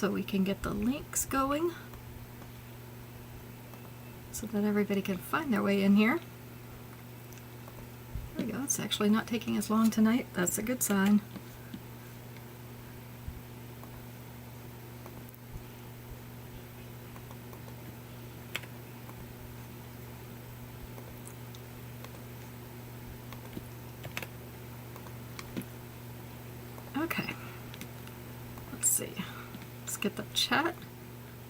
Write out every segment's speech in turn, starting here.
so we can get the links going so that everybody can find their way in here. There we go. It's actually not taking as long tonight. That's a good sign. Okay, let's see. Let's get the chat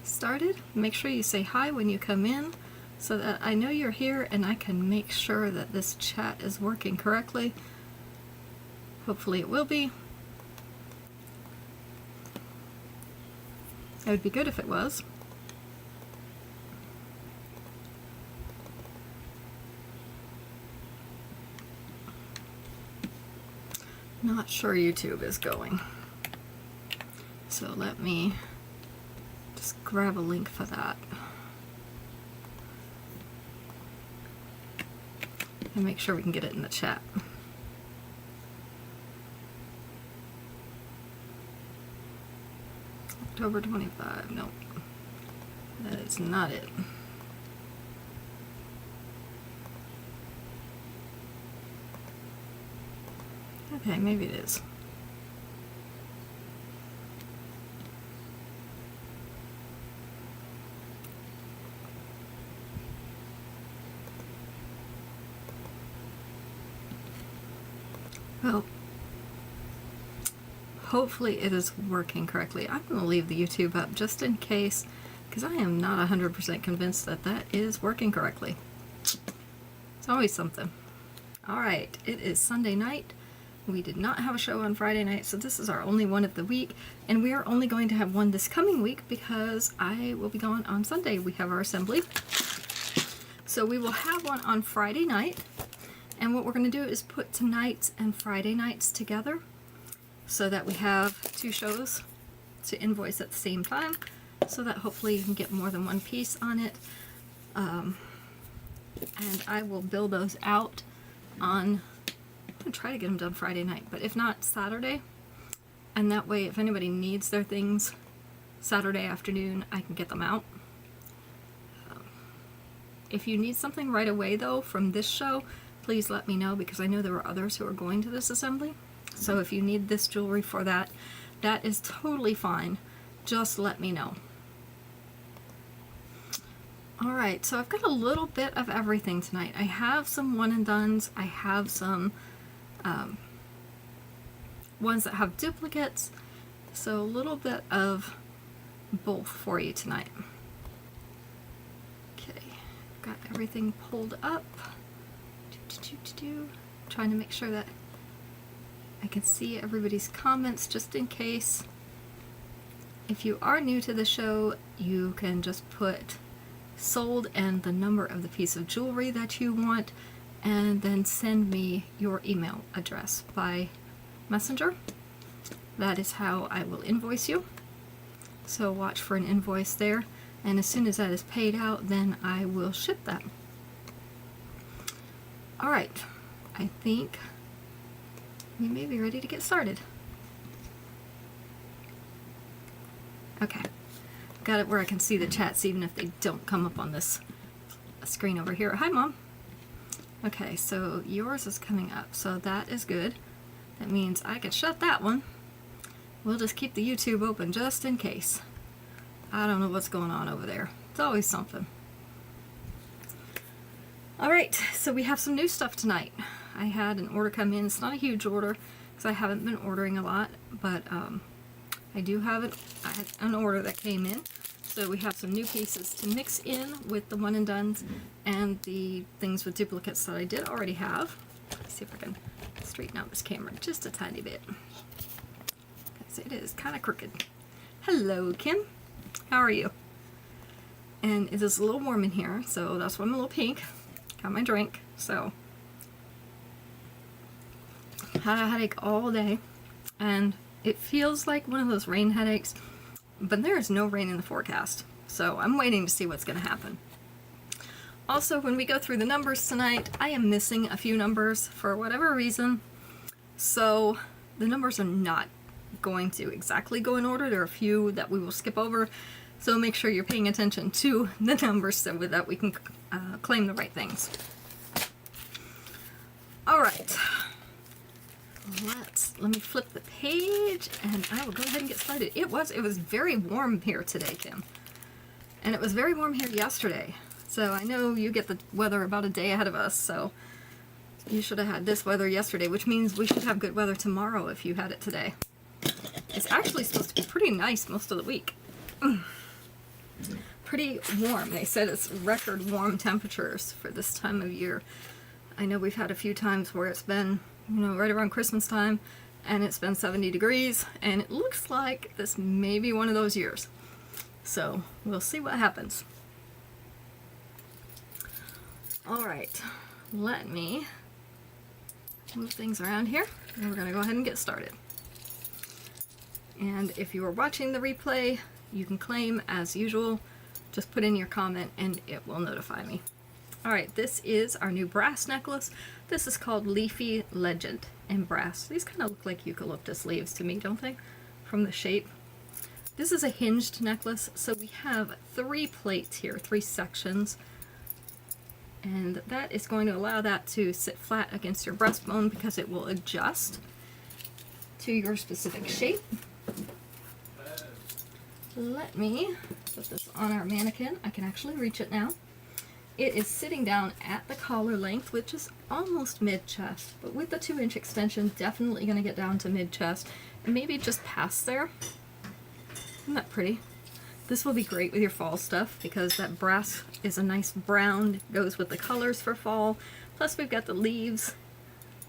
started. Make sure you say hi when you come in so that I know you're here and I can make sure that this chat is working correctly. Hopefully it will be. It would be good if it was. Not sure YouTube is going. So let me just grab a link for that. And make sure we can get it in the chat. October 25, no. That is not it. Okay, maybe it is. Well, hopefully it is working correctly. I'm going to leave the YouTube up just in case, because I am not 100% convinced that that is working correctly. It's always something. Alright, it is Sunday night. We did not have a show on Friday night, so this is our only one of the week, and we are only going to have one this coming week because I will be gone on Sunday. We have our assembly. So we will have one on Friday night, and what we're going to do is put tonight's and Friday nights together so that we have two shows to invoice at the same time, so that hopefully you can get more than one piece on it. And I will bill those out on, I'm going to try to get them done Friday night, but if not, Saturday. And that way, if anybody needs their things Saturday afternoon, I can get them out. If you need something right away, though, from this show, please let me know, because I know there were others who are going to this assembly. So if you need this jewelry for that, that is totally fine. Just let me know. Alright, so I've got a little bit of everything tonight. I have some one and dones. I have some ones that have duplicates. So a little bit of both for you tonight. Okay, got everything pulled up. Trying to make sure that I can see everybody's comments just in case. If you are new to the show, you can just put sold and the number of the piece of jewelry that you want, and then send me your email address by messenger. That is how I will invoice you. So watch for an invoice there, and as soon as that is paid out, then I will ship that. Alright, I think we may be ready to get started. Okay, got it where I can see the chats even if they don't come up on this screen over here. Hi, Mom. Okay, so yours is coming up, so that is good. That means I can shut that one. We'll just keep the YouTube open just in case. I don't know what's going on over there. It's always something. Alright, so we have some new stuff tonight. I had an order come in. It's not a huge order because I haven't been ordering a lot, but I do have an order that came in. So we have some new pieces to mix in with the one and dones and the things with duplicates that I did already have. Let's see if I can straighten out this camera just a tiny bit. Because it is kind of crooked. Hello, Kim. How are you? And it is a little warm in here, so that's why I'm a little pink. Got my drink, so had a headache all day, and it feels like one of those rain headaches, but there is no rain in the forecast, so I'm waiting to see what's going to happen. Also, when we go through the numbers tonight, I am missing a few numbers for whatever reason, so the numbers are not going to exactly go in order. There are a few that we will skip over, so make sure you're paying attention to the numbers so that we can claim the right things. All right, let me flip the page and I will go ahead and get started. It was very warm here today, Kim, and it was very warm here yesterday. So I know you get the weather about a day ahead of us, so you should have had this weather yesterday, which means we should have good weather tomorrow if you had it today. It's actually supposed to be pretty nice most of the week. Pretty warm. They said it's record warm temperatures for this time of year. I know we've had a few times where it's been, right around Christmas time, and it's been 70 degrees, and it looks like this may be one of those years. So we'll see what happens. All right, let me move things around here, and we're going to go ahead and get started. And if you are watching the replay, you can claim as usual. Just put in your comment and it will notify me. All right, this is our new brass necklace. This is called Leafy Legend in brass. These kind of look like eucalyptus leaves to me, don't they? From the shape. This is a hinged necklace, so we have 3 plates here, 3 sections. And that is going to allow that to sit flat against your breastbone because it will adjust to your specific shape. Let me put this on our mannequin. I can actually reach it now. It is sitting down at the collar length, which is almost mid-chest, but with the 2-inch extension, definitely going to get down to mid-chest, and maybe just past there. Isn't that pretty? This will be great with your fall stuff because that brass is a nice brown, goes with the colors for fall. Plus we've got the leaves,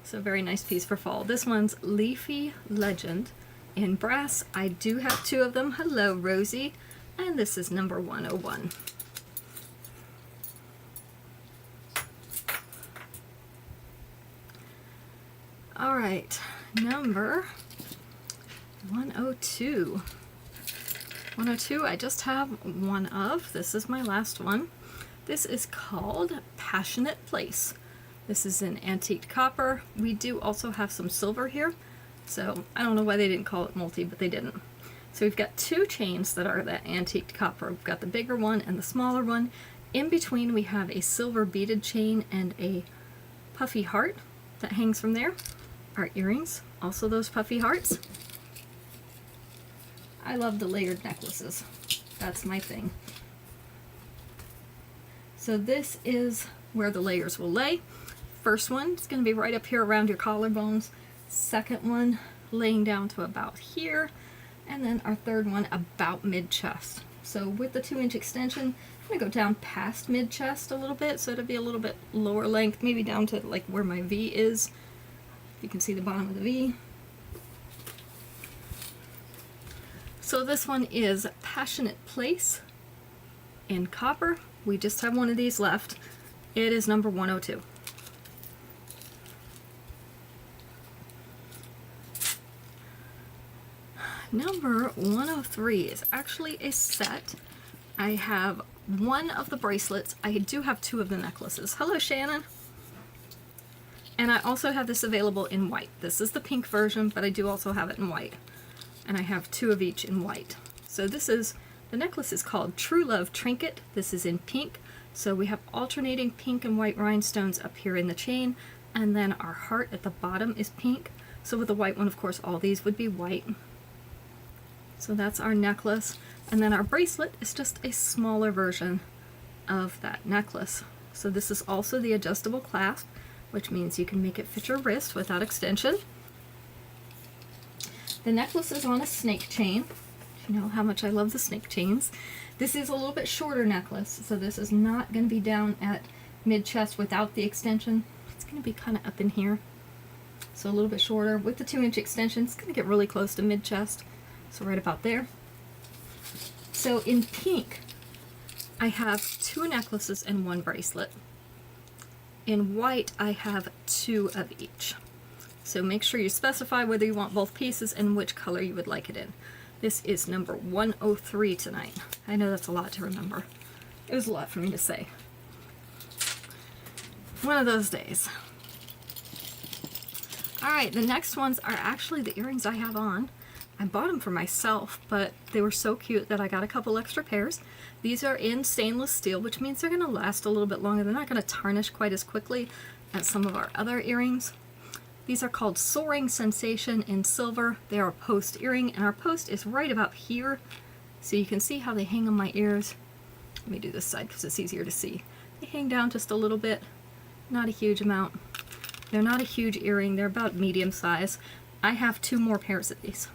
so a very nice piece for fall. This one's Leafy Legend in brass. I do have 2 of them. Hello, Rosie. And this is number 101. All right, number 102. 102, I just have one of. This is my last one. This is called Passionate Place. This is in antique copper. We do also have some silver here. So I don't know why they didn't call it multi, but they didn't. So we've got 2 chains that are that antique copper. We've got the bigger one and the smaller one. In between we have a silver beaded chain and a puffy heart that hangs from there. Our earrings, also those puffy hearts. I love the layered necklaces. That's my thing. So this is where the layers will lay. First one is going to be right up here around your collarbones. Second one laying down to about here. And then our third one about mid-chest. So with the 2-inch extension, I'm going to go down past mid-chest a little bit. So it'll be a little bit lower length, maybe down to like where my V is. You can see the bottom of the V. So this one is Passionate Place in copper. We just have one of these left. It is number 102. Number 103 is actually a set. I have one of the bracelets. I do have 2 of the necklaces. Hello, Shannon. And I also have this available in white. This is the pink version, but I do also have it in white. And I have 2 of each in white. So the necklace is called True Love Trinket. This is in pink. So we have alternating pink and white rhinestones up here in the chain. And then our heart at the bottom is pink. So with the white one, of course, all these would be white. So that's our necklace. And then our bracelet is just a smaller version of that necklace. So this is also the adjustable clasp, which means you can make it fit your wrist without extension. The necklace is on a snake chain. You know how much I love the snake chains. This is a little bit shorter necklace, so this is not going to be down at mid-chest without the extension. It's going to be kind of up in here. So a little bit shorter. With the 2-inch extension, it's going to get really close to mid-chest. So right about there. So in pink, I have 2 necklaces and 1 bracelet. In white, I have 2 of each. So make sure you specify whether you want both pieces and which color you would like it in. This is number 103 tonight. I know that's a lot to remember. It was a lot for me to say. One of those days. Alright, the next ones are actually the earrings I have on. I bought them for myself, but they were so cute that I got a couple extra pairs. These are in stainless steel, which means they're going to last a little bit longer. They're not going to tarnish quite as quickly as some of our other earrings. These are called Soaring Sensation in silver. They are a post earring, and our post is right about here. So you can see how they hang on my ears. Let me do this side because it's easier to see. They hang down just a little bit, not a huge amount. They're not a huge earring, they're about medium size. I have 2 more pairs of these.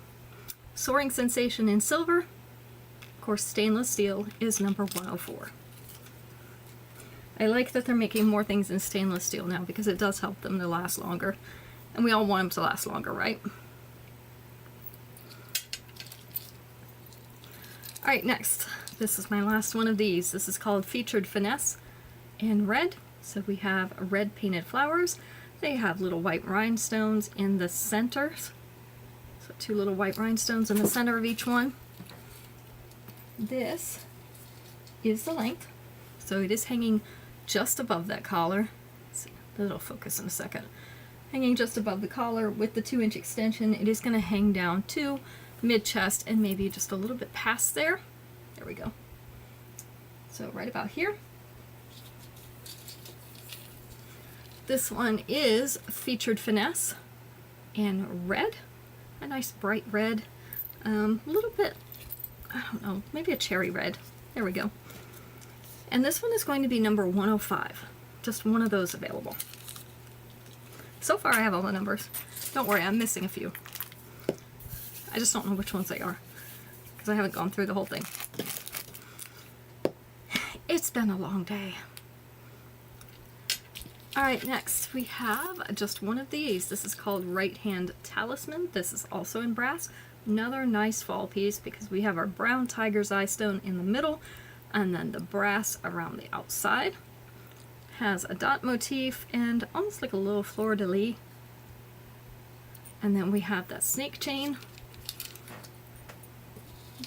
Soaring Sensation in silver, of course stainless steel, is number 104. I like that they're making more things in stainless steel now because it does help them to last longer. And we all want them to last longer, right? Alright, next. This is my last one of these. This is called Featured Finesse in red. So we have red painted flowers. They have little white rhinestones in the centers. So 2 little white rhinestones in the center of each one. This is the length. So it is hanging just above that collar. Let's see, it'll focus in a second. Hanging just above the collar with the 2-inch extension. It is going to hang down to mid-chest and maybe just a little bit past there. There we go. So right about here. This one is Featured Finesse in red. A nice bright red. A little bit, I don't know, maybe a cherry red. There we go. And this one is going to be number 105. Just one of those available. So far I have all the numbers. Don't worry, I'm missing a few. I just don't know which ones they are because I haven't gone through the whole thing. It's been a long day. Alright, next we have just one of these. This is called Right Hand Talisman. This is also in brass. Another nice fall piece because we have our brown tiger's eye stone in the middle and then the brass around the outside. Has a dot motif and almost like a little fleur-de-lis. And then we have that snake chain.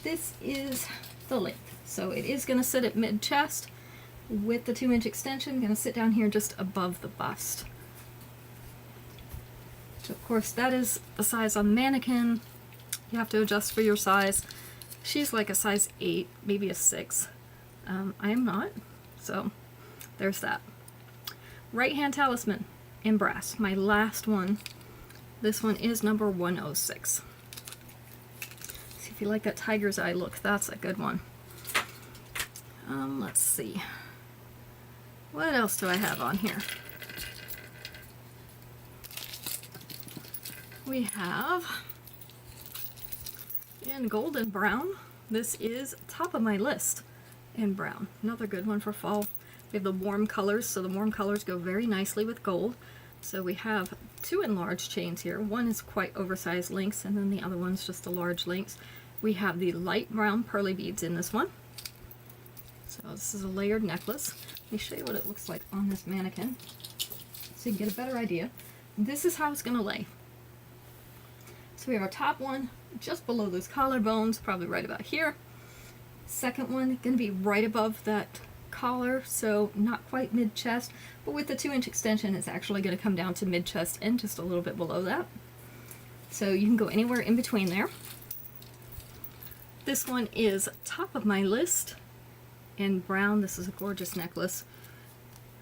This is the length. So it is going to sit at mid-chest with the 2-inch extension. Going to sit down here just above the bust. So of course that is the size on mannequin. You have to adjust for your size. She's like a size 8, maybe a 6. I am not. So there's that. Right Hand Talisman in brass. My last one. This one is number 106. See if you like that tiger's eye look. That's a good one. Let's see. What else do I have on here? We have in golden brown. This is top of my list in brown. Another good one for fall. We have the warm colors, so the warm colors go very nicely with gold. So we have 2 enlarged chains here. One is quite oversized links, and then the other one's just the large links. We have the light brown pearly beads in this one. So this is a layered necklace. Let me show you what it looks like on this mannequin so you can get a better idea. This is how it's going to lay. So we have our top one just below those collarbones, probably right about here. Second one going to be right above that collar, so not quite mid-chest, but with the 2-inch extension it's actually going to come down to mid-chest and just a little bit below that. So you can go anywhere in between there. This one is top of my list in brown. This is a gorgeous necklace.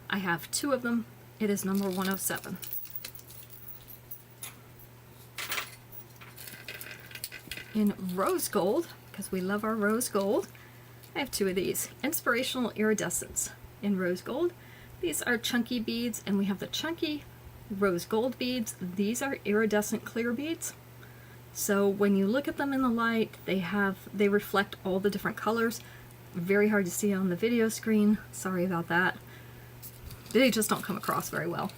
I have 2 of them. It is number 107. In rose gold, because we love our rose gold, I have 2 of these. Inspirational Iridescence in rose gold. These are chunky beads, and we have the chunky rose gold beads. These are iridescent clear beads. So when you look at them in the light, they reflect all the different colors. Very hard to see on the video screen. Sorry about that. They just don't come across very well.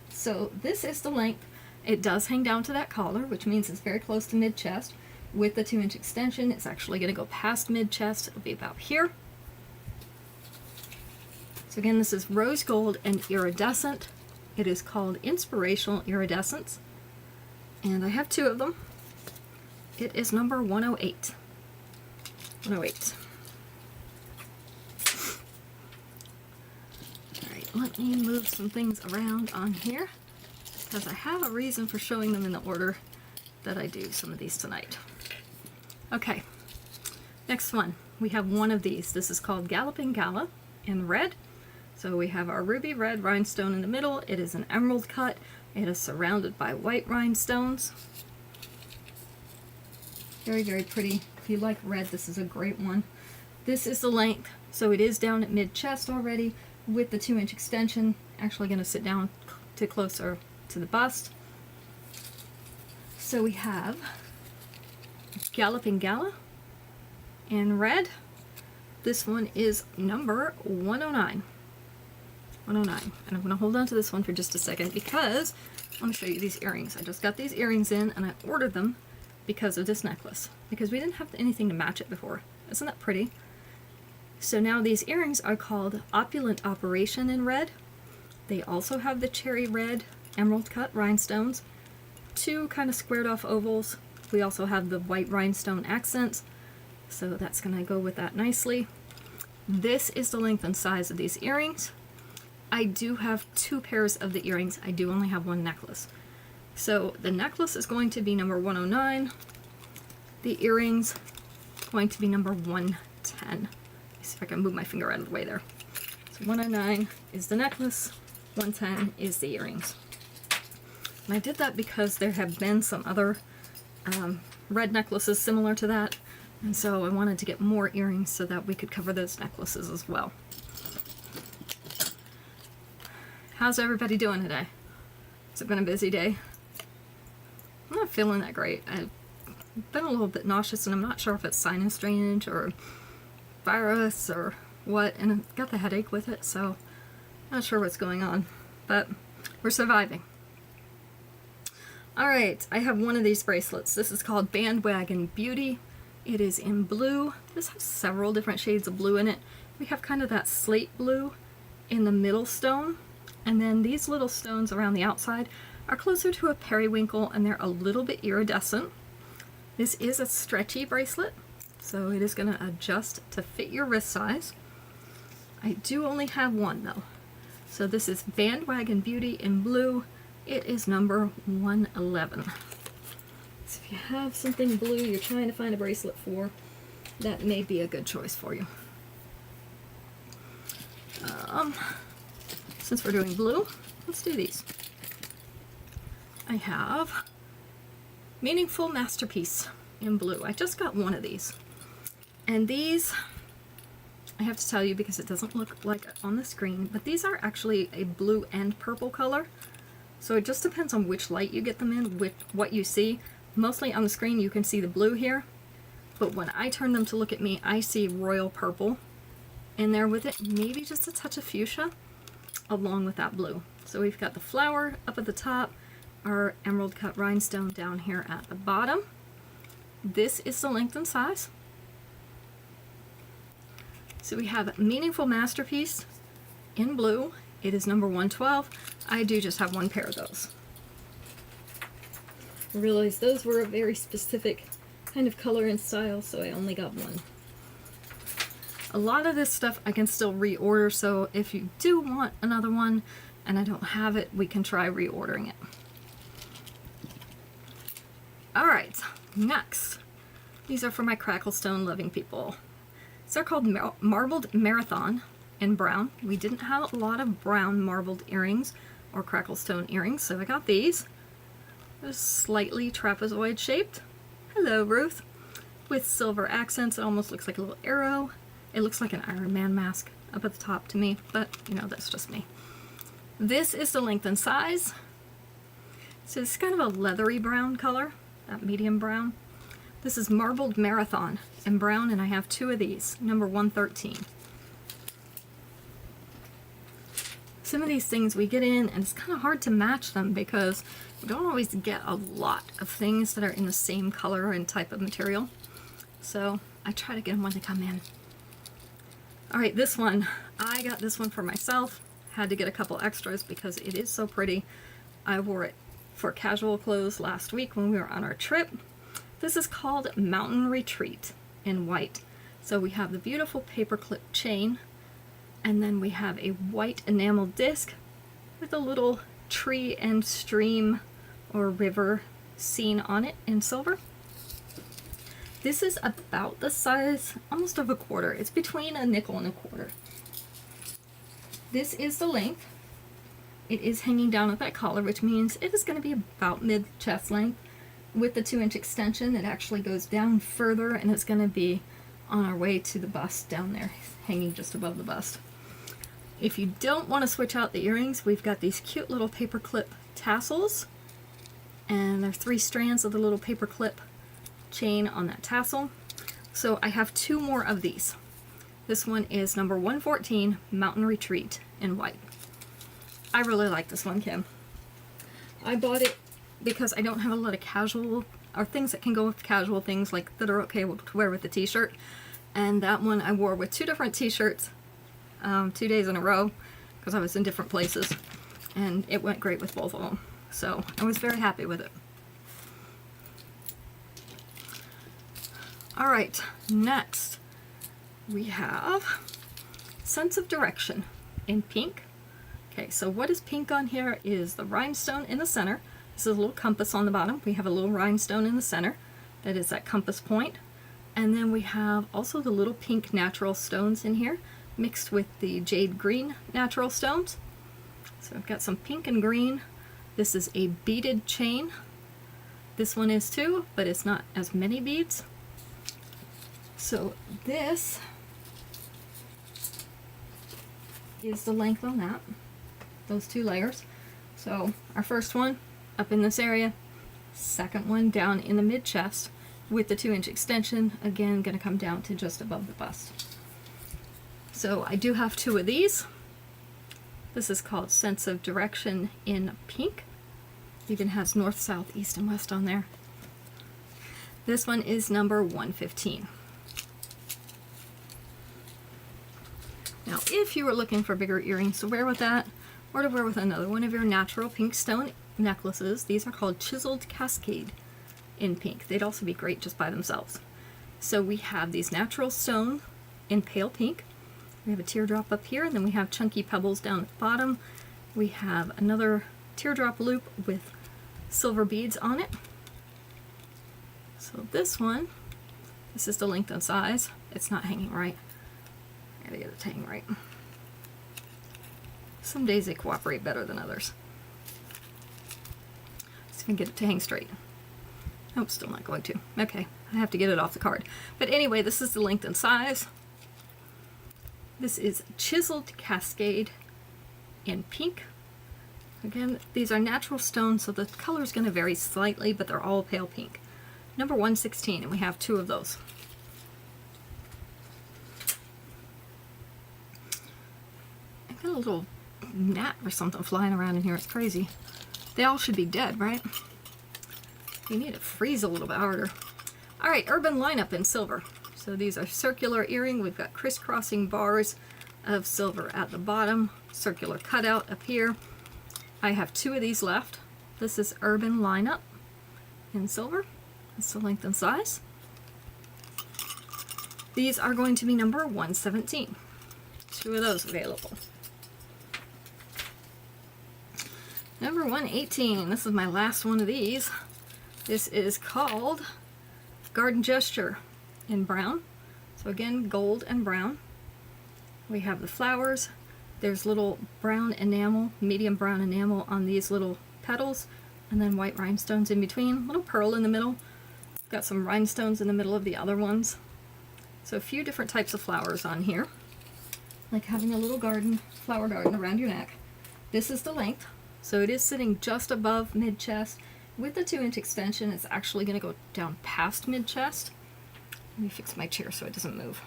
So this is the length. It does hang down to that collar, which means it's very close to mid-chest. With the 2-inch extension, it's actually going to go past mid-chest. It'll be about here. So again, this is rose gold and iridescent. It is called Inspirational Iridescence. And I have 2 of them. It is number 108. 108. Alright, let me move some things around on here, because I have a reason for showing them in the order that I do some of these tonight. Okay, next one. We have one of these. This is called Galloping Gala in red. So we have our ruby red rhinestone in the middle. It is an emerald cut. It is surrounded by white rhinestones. Very, very pretty. If you like red, this is a great one. This is the length. So it is down at mid-chest already with the 2-inch extension. Actually going to sit down to closer to the bust. So we have Galloping Gala in red. This one is number 109. 109. And I'm going to hold on to this one for just a second because I want to show you these earrings. I just got these earrings in and I ordered them because of this necklace. Because we didn't have anything to match it before. Isn't that pretty? So now these earrings are called Opulent Operation in red. They also have the cherry red emerald cut rhinestones. 2 kind of squared off ovals. We also have the white rhinestone accents. So that's going to go with that nicely. This is the length and size of these earrings. I do have 2 pairs of the earrings. I do only have 1 necklace. So the necklace is going to be number 109. The earrings going to be number 110. See if I can move my finger out of the way there. So 109 is the necklace, 110 is the earrings. And I did that because there have been some other red necklaces similar to that, and so I wanted to get more earrings so that we could cover those necklaces as well. How's everybody doing today? Has it been a busy day? I'm not feeling that great. I've been a little bit nauseous and I'm not sure if it's sinus drainage or virus or what, and I've got the headache with it, so not sure what's going on, but we're surviving. Alright, I have one of these bracelets. This is called Bandwagon Beauty. It is in blue. This has several different shades of blue in it. We have kind of that slate blue in the middle stone, and then these little stones around the outside are closer to a periwinkle, and they're a little bit iridescent. This is a stretchy bracelet, so it is going to adjust to fit your wrist size. I do only have one though. So this is Bandwagon Beauty in blue. It is number 111. So if you have something blue you're trying to find a bracelet for, that may be a good choice for you. Since we're doing blue, let's do these. I have Meaningful Masterpiece in blue. I just got one of these. And these, I have to tell you because it doesn't look like it on the screen, but these are actually a blue and purple color. So it just depends on which light you get them in, with what you see. Mostly on the screen you can see the blue here, but when I turn them to look at me, I see royal purple in there with it, maybe just a touch of fuchsia along with that blue. So we've got the flower up at the top, our emerald cut rhinestone down here at the bottom. This is the length and size. So we have Meaningful Masterpiece in blue. It is number 112. I do just have one pair of those. I realized those were a very specific kind of color and style, so I only got one. A lot of this stuff I can still reorder, so if you do want another one and I don't have it, we can try reordering it. Alright, next. These are for my Cracklestone loving people. These are called Marbled Marathon in brown. We didn't have a lot of brown marbled earrings or Cracklestone earrings, so I got these. They're slightly trapezoid shaped. Hello, Ruth. With silver accents. It almost looks like a little arrow. It looks like an Iron Man mask up at the top to me, but you know, that's just me. This is the length and size. So it's kind of a leathery brown color, that medium brown. This is Marbled Marathon in brown, and I have two of these, number 113. Some of these things we get in, and it's kind of hard to match them because we don't always get a lot of things that are in the same color and type of material. So I try to get them when they come in. Alright, this one, I got this one for myself. Had to get a couple extras because it is so pretty. I wore it for casual clothes last week when we were on our trip. This is called Mountain Retreat in white. So we have the beautiful paperclip chain, and then we have a white enamel disc with a little tree and stream or river scene on it in silver. This is about the size, almost of a quarter. It's between a nickel and a quarter. This is the length. It is hanging down at that collar, which means it is going to be about mid-chest length. With the 2-inch extension, it actually goes down further, and it's going to be on our way to the bust down there, hanging just above the bust. If you don't want to switch out the earrings, we've got these cute little paperclip tassels, and there are 3 strands of the little paperclip chain on that tassel. So I have 2 more of these. This one is number 114, Mountain Retreat in white. I really like this one, Kim. I bought it because I don't have a lot of casual, or things that can go with casual things, like that are okay to wear with a t-shirt. And that one I wore with 2 different t-shirts 2 days in a row because I was in different places, and it went great with both of them. So I was very happy with it. Alright, next we have Sense of Direction in pink. Okay, so what is pink on here is the rhinestone in the center. This is a little compass on the bottom. We have a little rhinestone in the center. That is that compass point. And then we have also the little pink natural stones in here, mixed with the jade green natural stones. So I've got some pink and green. This is a beaded chain. This one is too, but it's not as many beads. So this is the length on that, those 2 layers. So our first one up in this area, second one down in the mid chest with the 2-inch extension, again going to come down to just above the bust. So I do have 2 of these. This is called Sense of Direction in pink. Even has north, south, east, and west on there. This one is number 115. Now, if you were looking for bigger earrings to wear with that, or to wear with another one of your natural pink stone necklaces, these are called Chiseled Cascade in pink. They'd also be great just by themselves. So we have these natural stone in pale pink. We have a teardrop up here, and then we have chunky pebbles down at the bottom. We have another teardrop loop with silver beads on it. So this one, this is the length and size. It's not hanging right. I gotta get it to hang right. Some days they cooperate better than others. Just gonna get it to hang straight. Nope, still not going to. Okay, I have to get it off the card. But anyway, this is the length and size. This is Chiseled Cascade in pink. Again, these are natural stones, so the color is going to vary slightly, but they're all pale pink. Number 116, and we have 2 of those. I got a little gnat or something flying around in here. It's crazy. They all should be dead, right? You need to freeze a little bit harder. Alright, Urban Lineup in silver. So these are circular earring. We've got crisscrossing bars of silver at the bottom, circular cutout up here. I have 2 of these left. This is Urban Lineup in silver. That's the length and size. These are going to be number 117. 2 of those available. Number 118. This is my last one of these. This is called Garden Gesture in brown. So again, gold and brown. We have the flowers. There's little brown enamel, medium brown enamel on these little petals, and then white rhinestones in between. Little pearl in the middle. Got some rhinestones in the middle of the other ones. So a few different types of flowers on here. Like having a little garden, flower garden around your neck. This is the length. So it is sitting just above mid-chest. With the 2-inch extension, it's actually going to go down past mid-chest. Let me fix my chair so it doesn't move.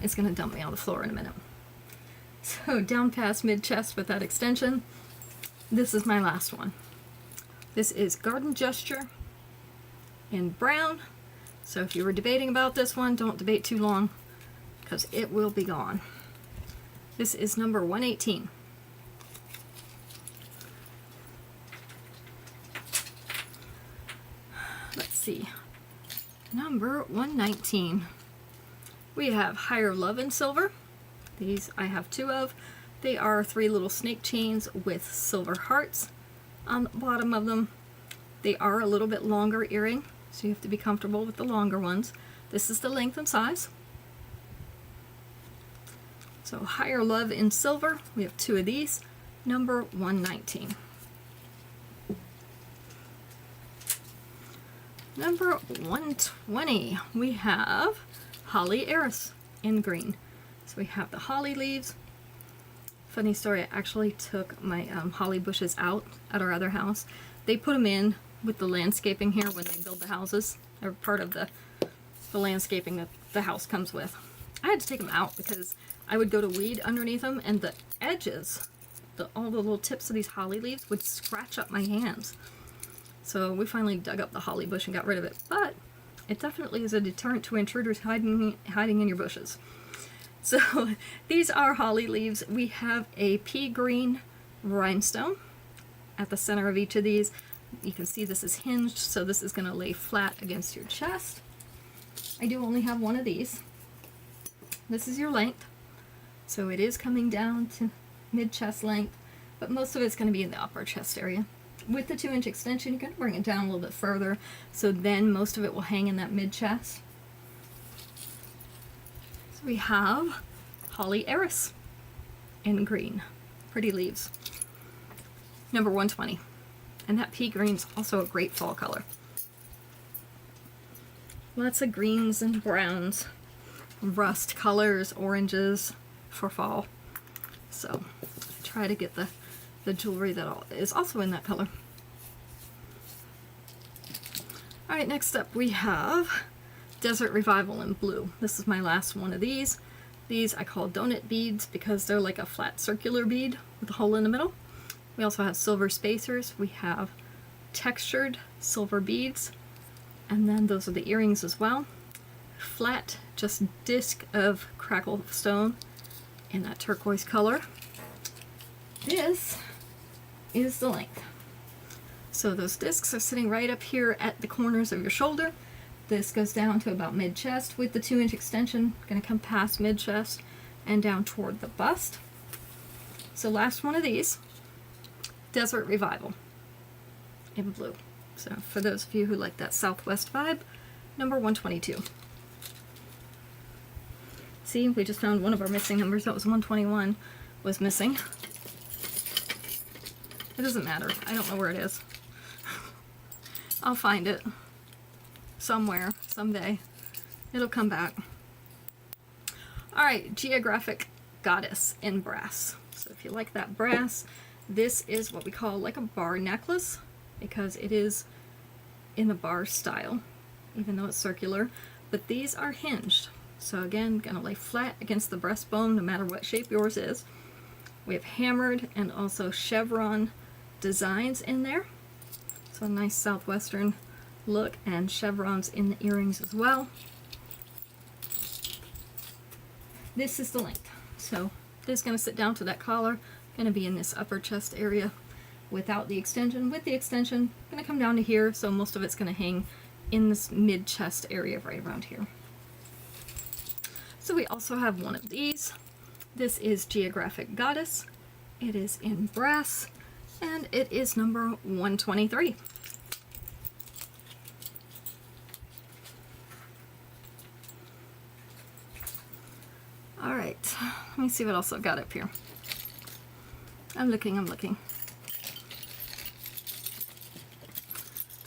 It's going to dump me on the floor in a minute. So down past mid-chest with that extension. This is my last one. This is Garden Gesture in brown. So if you were debating about this one, don't debate too long because it will be gone. This is number 118. Let's see. Number 119. We have Higher Love in silver. These I have 2 of. They are 3 little snake chains with silver hearts on the bottom of them. They are a little bit longer earring, so you have to be comfortable with the longer ones. This is the length and size. So Higher Love in silver, we have 2 of these, number 119. Number 120, we have Holly Heiress in green. So we have the holly leaves. Funny story, I actually took my holly bushes out at our other house. They put them in with the landscaping here when they build the houses. They're part of the landscaping that the house comes with. I had to take them out because I would go to weed underneath them, and the edges, all the little tips of these holly leaves would scratch up my hands. So we finally dug up the holly bush and got rid of it. But it definitely is a deterrent to intruders hiding in your bushes. So these are holly leaves. We have a pea green rhinestone at the center of each of these. You can see this is hinged, so this is going to lay flat against your chest. I do only have one of these. This is your length. So it is coming down to mid-chest length, but most of it's going to be in the upper chest area. With the 2-inch extension, you can bring it down a little bit further, so then most of it will hang in that mid-chest. So we have Holly Heiress in green. Pretty leaves. Number 120. And that pea green's also a great fall color. Lots of greens and browns, rust colors, oranges for fall. So try to get the jewelry that is also in that color. Alright, next up we have Desert Revival in blue. This is my last one of these. These I call donut beads because they're like a flat circular bead with a hole in the middle. We also have silver spacers. We have textured silver beads, and then those are the earrings as well. Flat, just disc of crackle stone in that turquoise color. This is the length. So those discs are sitting right up here at the corners of your shoulder. This goes down to about mid-chest with the 2-inch extension, going to come past mid-chest and down toward the bust. So last one of these, Desert Revival in blue. So for those of you who like that Southwest vibe, number 122. See, we just found one of our missing numbers. That was 121 was missing. It doesn't matter. I don't know where it is. I'll find it somewhere, someday. It'll come back. Alright, Geographic Goddess in brass. So if you like that brass, this is what we call like a bar necklace because it is in the bar style, even though it's circular. But these are hinged. So again, gonna lay flat against the breastbone no matter what shape yours is. We have hammered and also chevron designs in there. So a nice southwestern look, and chevrons in the earrings as well. This is the length. So this is going to sit down to that collar, going to be in this upper chest area without the extension. With the extension, going to come down to here, so most of it's going to hang in this mid-chest area right around here. So we also have one of these. This is Geographic Goddess. It is in brass, and it is number 123. Alright, let me see what else I've got up here. I'm looking.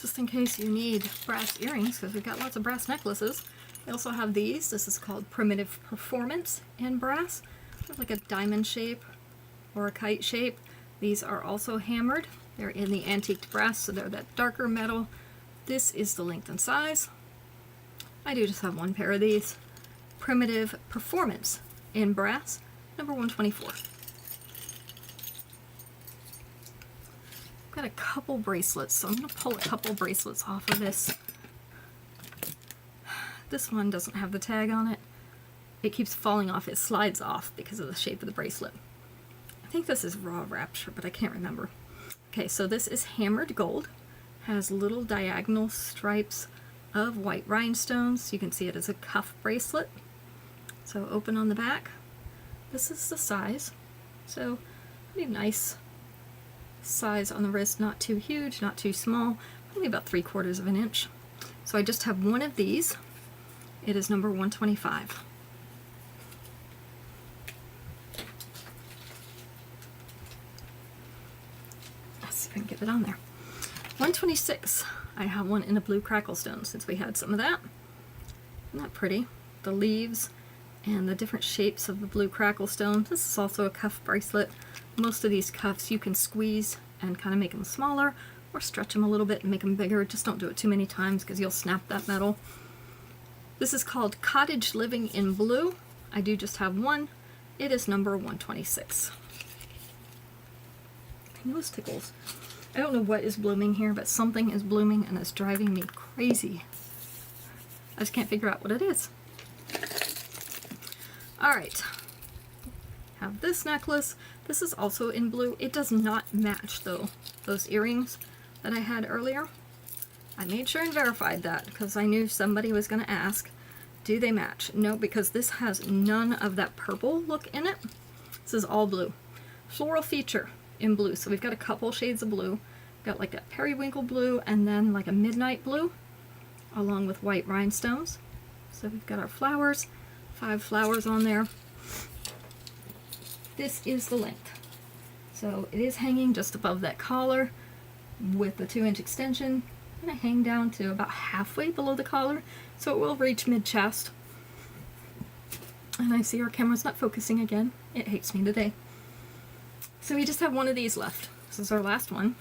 Just in case you need brass earrings, because we've got lots of brass necklaces. We also have these. This is called Primitive Performance in brass. It's like a diamond shape or a kite shape. These are also hammered. They're in the antiqued brass, so they're that darker metal. This is the length and size. I do just have one pair of these. Primitive Performance in brass, number 124. I've got a couple bracelets, so I'm going to pull a couple bracelets off of this. This one doesn't have the tag on it. It keeps falling off. It slides off because of the shape of the bracelet. I think this is Raw Rapture, but I can't remember. Okay, so this is hammered gold. Has little diagonal stripes of white rhinestones. You can see it as a cuff bracelet. So open on the back. This is the size. So pretty nice size on the wrist. Not too huge, not too small. only about 3/4 of an inch. So I just have one of these. It is number 125. Let's see if I can get it on there. 126. I have one in a blue crackle stone since we had some of that. Isn't that pretty? The leaves and the different shapes of the blue crackle stone. This is also a cuff bracelet. Most of these cuffs you can squeeze and kind of make them smaller or stretch them a little bit and make them bigger. Just don't do it too many times because you'll snap that metal. This is called Cottage Living in Blue. I do just have one. It is number 126. My nose tickles. I don't know what is blooming here, but something is blooming and it's driving me crazy. I just can't figure out what it is. Alright. Have this necklace. This is also in blue. It does not match, though, those earrings that I had earlier. I made sure and verified that because I knew somebody was going to ask, do they match? No, because this has none of that purple look in it. This is all blue. Floral feature in blue. So we've got a couple shades of blue. Got like that periwinkle blue and then like a midnight blue along with white rhinestones. So we've got our flowers, 5 flowers on there. This is the length. So it is hanging just above that collar with the 2-inch extension. I'm going to hang down to about halfway below the collar so it will reach mid-chest. And I see our camera's not focusing again. It hates me today. So we just have one of these left. This is our last one.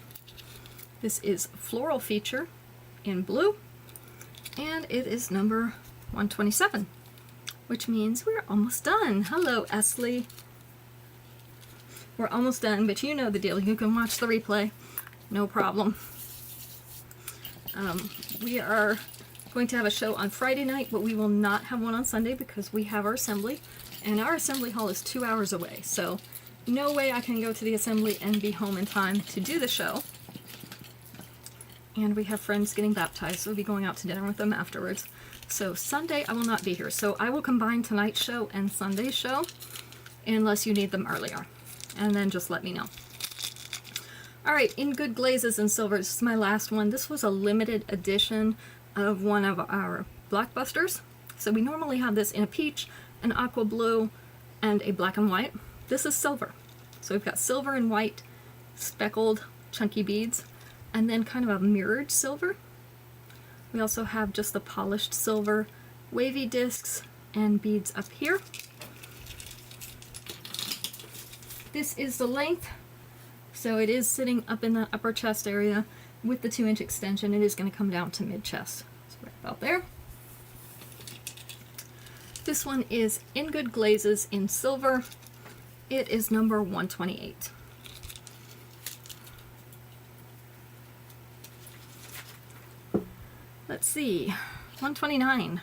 This is Floral Feature in blue, and it is number 127, which means we're almost done. Hello, Esley. We're almost done, but you know the deal. You can watch the replay. No problem. We are going to have a show on Friday night, but we will not have one on Sunday because we have our assembly, and our assembly hall is 2 hours away, so no way I can go to the assembly and be home in time to do the show. And we have friends getting baptized, so we'll be going out to dinner with them afterwards. So Sunday I will not be here, so I will combine tonight's show and Sunday's show unless you need them earlier, and then just let me know. Alright, in good glazes and silvers, this is my last one. This was a limited edition of one of our blockbusters. So we normally have this in a peach, an aqua blue, and a black and white. This is silver. So we've got silver and white speckled chunky beads, and then kind of a mirrored silver. We also have just the polished silver wavy discs and beads up here. This is the length. So it is sitting up in the upper chest area with the 2-inch extension. It is going to come down to mid-chest. So right about there. This one is in good glazes in silver. It is number 128. Let's see, 129.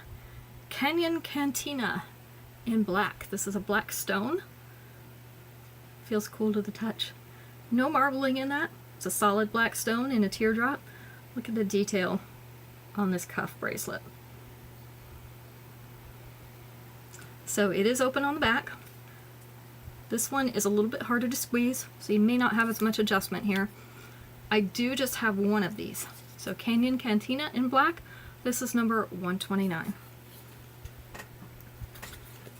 Canyon Cantina in black. This is a black stone. Feels cool to the touch. No marbling in that. It's a solid black stone in a teardrop. Look at the detail on this cuff bracelet. So it is open on the back. This one is a little bit harder to squeeze, so you may not have as much adjustment here. I do just have one of these. So Canyon Cantina in black. This is number 129.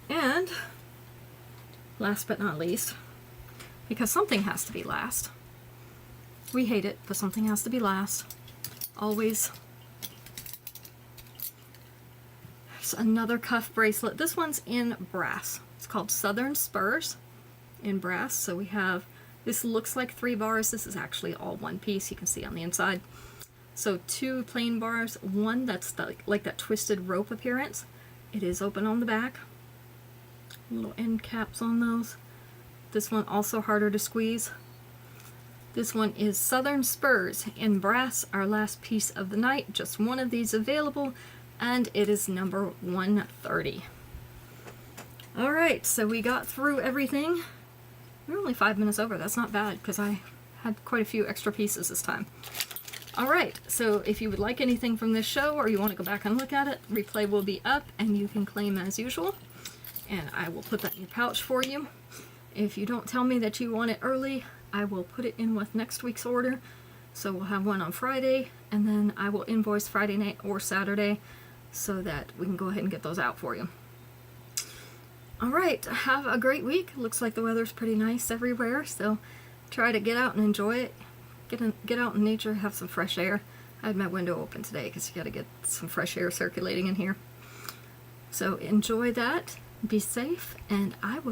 And last but not least, because something has to be last. We hate it, but something has to be last. Always. There's another cuff bracelet. This one's in brass. It's called Southern Spurs in brass. So we have, this looks like 3 bars. This is actually all one piece. You can see on the inside. So 2 plain bars, one that's like that twisted rope appearance. It is open on the back. Little end caps on those. This one also harder to squeeze. This one is Southern Spurs in brass, our last piece of the night. Just one of these available, and it is number 130. Alright, so we got through everything. We're only 5 minutes over. That's not bad because I had quite a few extra pieces this time. Alright, so if you would like anything from this show or you want to go back and look at it, replay will be up and you can claim as usual. And I will put that in your pouch for you. If you don't tell me that you want it early, I will put it in with next week's order. So we'll have one on Friday and then I will invoice Friday night or Saturday so that we can go ahead and get those out for you. Alright, have a great week. Looks like the weather's pretty nice everywhere, so try to get out and enjoy it. Get out in nature, have some fresh air. I had my window open today because you got to get some fresh air circulating in here. So enjoy that, be safe, and I will